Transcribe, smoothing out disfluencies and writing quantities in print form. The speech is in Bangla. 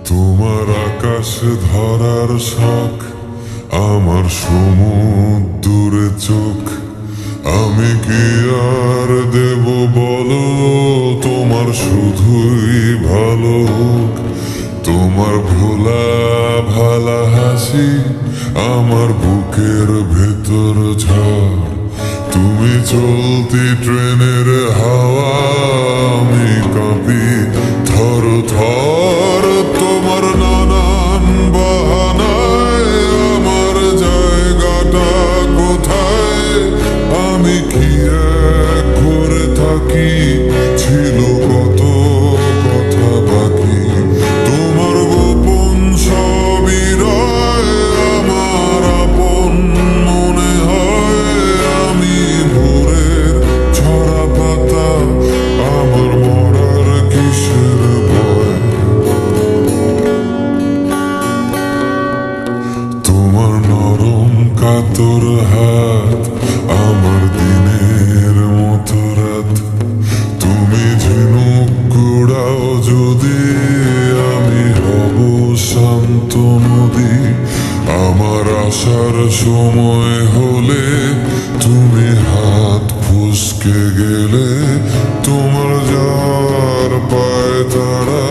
তোমার আকাশ ধরার শখ, আমার সমুদ্রে চোখ। আমি কি আর দেব বলো, তোমার শুধুই ভালো হোক। তোমার ভোলা ভালা হাসি আমার বুকের ভেতর ঝড়। তুমি চলতি ট্রেনের হাওয়া, আমি কাঁপি থর থর। তোমার নানান বাহানায় আমার জায়গাটা কোথায়, আমি কি এক করে থাকি, ছিল কত কথা বাকি। তোমার গোপন সবই রয় আমার আপন মনে হয়। আমি ভোরের ছড়া পাতা, আমার মরার কিসের ভয়। তোমার নরম কাতর হাত আমার দিনের মতো রাত। তুমি ঝিনুক কুড়াও যদি, আমি হব শান্ত নদী। আমার আসার সময় হলে তুমি হাত ফুসকে গেলে। তোমার যার পায়ে তারা